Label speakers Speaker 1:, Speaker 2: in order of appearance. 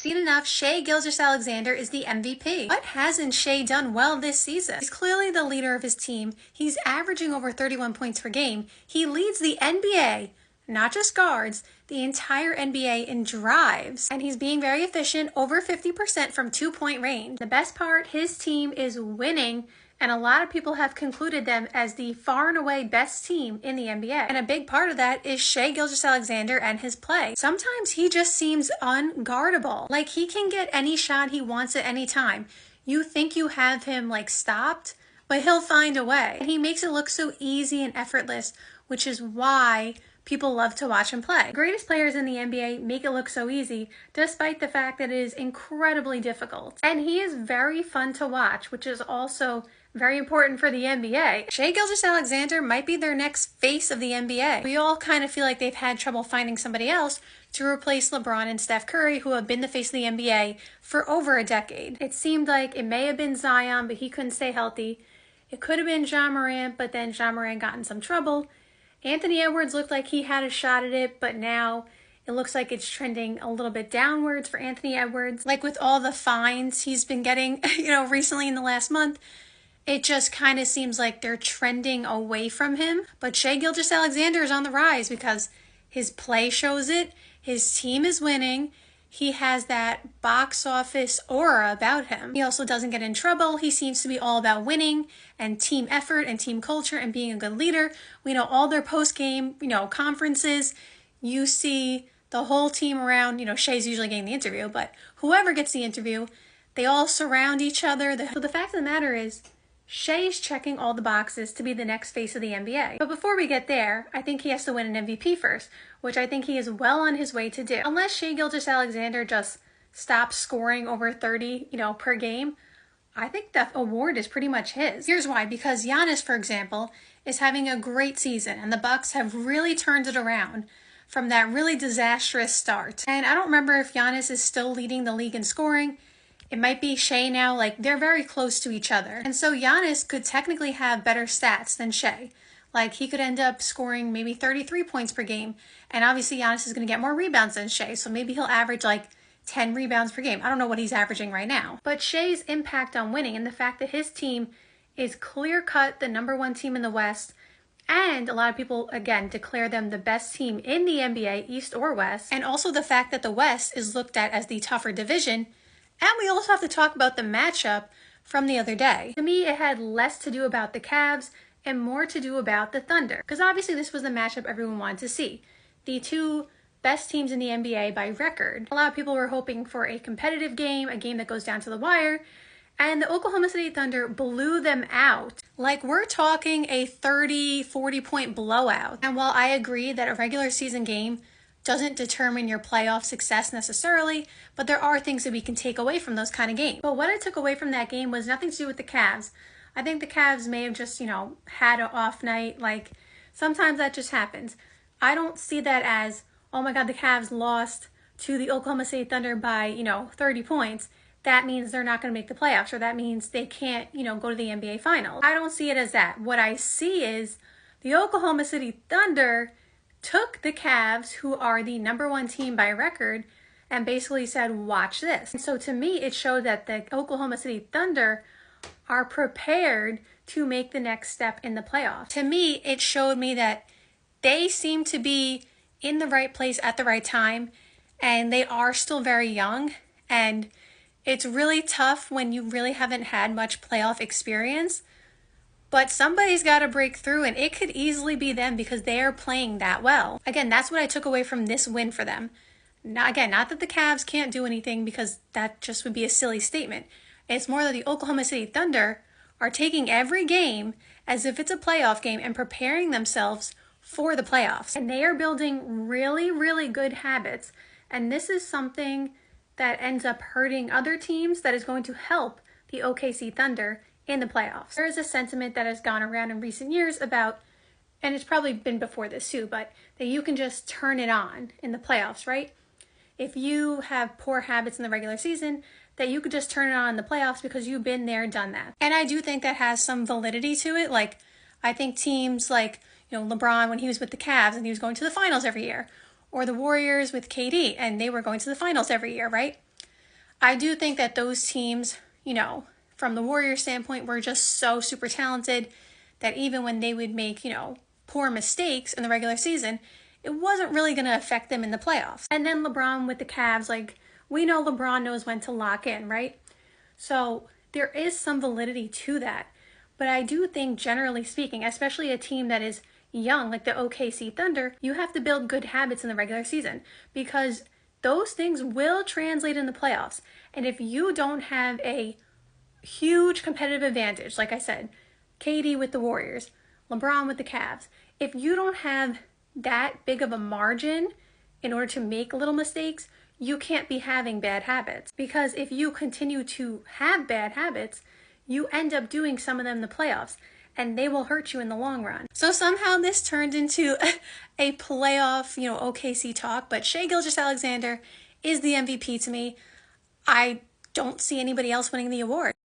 Speaker 1: seen enough. Shai Gilgeous-Alexander is the MVP. What hasn't Shai done well this season? He's clearly the leader of his team. He's averaging over 31 points per game. He leads the NBA, not just guards, the entire NBA in drives. And he's being very efficient, over 50% from 2-point range. The best part, his team is winning, and a lot of people have concluded them as the far and away best team in the NBA. And a big part of that is Shai Gilgeous-Alexander and his play. Sometimes he just seems unguardable. Like, he can get any shot he wants at any time. You think you have him like stopped, but he'll find a way. And he makes it look so easy and effortless, which is why people love to watch him play. The greatest players in the NBA make it look so easy, despite the fact that it is incredibly difficult. And he is very fun to watch, which is also very important for the NBA. Shai Gilgeous-Alexander might be their next face of the NBA. We all kind of feel like they've had trouble finding somebody else to replace LeBron and Steph Curry, who have been the face of the NBA for over a decade. It seemed like it may have been Zion, but he couldn't stay healthy. It could have been Ja Morant, but then Ja Morant got in some trouble. Anthony Edwards looked like he had a shot at it, but now it looks like it's trending a little bit downwards for Anthony Edwards. Like with all the fines he's been getting, recently in the last month, it just kind of seems like they're trending away from him. But Shai Gilgeous-Alexander is on the rise because his play shows it. His team is winning. He has that box office aura about him. He also doesn't get in trouble. He seems to be all about winning and team effort and team culture and being a good leader. We know all their post-game, conferences. You see the whole team around, Shai's usually getting the interview, but whoever gets the interview, they all surround each other. So the fact of the matter is, Shai's checking all the boxes to be the next face of the NBA. But before we get there, I think he has to win an MVP first, which I think he is well on his way to do. Unless Shai Gilgeous-Alexander just stops scoring over 30, per game, I think that award is pretty much his. Here's why. Because Giannis, for example, is having a great season, and the Bucks have really turned it around from that really disastrous start. And I don't remember if Giannis is still leading the league in scoring. It might be Shai now. Like, they're very close to each other. And so Giannis could technically have better stats than Shai. Like, he could end up scoring maybe 33 points per game. And obviously Giannis is going to get more rebounds than Shai. So maybe he'll average like 10 rebounds per game. I don't know what he's averaging right now. But Shai's impact on winning and the fact that his team is clear-cut the #1 team in the West, and a lot of people, again, declare them the best team in the NBA, East or West, and also the fact that the West is looked at as the tougher division. And we also have to talk about the matchup from the other day. To me, it had less to do about the Cavs and more to do about the Thunder. Because obviously this was the matchup everyone wanted to see. The two best teams in the NBA by record. A lot of people were hoping for a competitive game, a game that goes down to the wire. And the Oklahoma City Thunder blew them out. Like, we're talking a 30, 40-point blowout. And while I agree that a regular season game doesn't determine your playoff success necessarily, but there are things that we can take away from those kind of games. But what I took away from that game was nothing to do with the Cavs. I think the Cavs may have just, had an off night. Like, sometimes that just happens. I don't see that as, oh my God, the Cavs lost to the Oklahoma City Thunder by, 30 points. That means they're not going to make the playoffs, or that means they can't, go to the NBA Finals. I don't see it as that. What I see is the Oklahoma City Thunder took the Cavs, who are the #1 team by record, and basically said, watch this. And so to me, it showed that the Oklahoma City Thunder are prepared to make the next step in the playoffs. To me, it showed me that they seem to be in the right place at the right time, and they are still very young, and it's really tough when you really haven't had much playoff experience. But somebody's got to break through, and it could easily be them because they are playing that well. Again, that's what I took away from this win for them. Not that the Cavs can't do anything, because that just would be a silly statement. It's more that the Oklahoma City Thunder are taking every game as if it's a playoff game and preparing themselves for the playoffs. And they are building really, really good habits. And this is something that ends up hurting other teams that is going to help the OKC Thunder in the playoffs. There is a sentiment that has gone around in recent years about, and it's probably been before this too, but that you can just turn it on in the playoffs, right? If you have poor habits in the regular season, that you could just turn it on in the playoffs because you've been there, done that. And I do think that has some validity to it. Like, I think teams like, LeBron, when he was with the Cavs and he was going to the finals every year, or the Warriors with KD and they were going to the finals every year, right? I do think that those teams, from the Warriors standpoint, were just so super talented that even when they would make, poor mistakes in the regular season, it wasn't really going to affect them in the playoffs. And then LeBron with the Cavs, we know LeBron knows when to lock in, right? So there is some validity to that. But I do think, generally speaking, especially a team that is young, like the OKC Thunder, you have to build good habits in the regular season because those things will translate in the playoffs. And if you don't have a huge competitive advantage, like I said, KD with the Warriors, LeBron with the Cavs, if you don't have that big of a margin in order to make little mistakes, you can't be having bad habits. Because if you continue to have bad habits, you end up doing some of them in the playoffs, and they will hurt you in the long run. So somehow this turned into a playoff, OKC talk, but Shai Gilgeous-Alexander is the MVP to me. I don't see anybody else winning the award.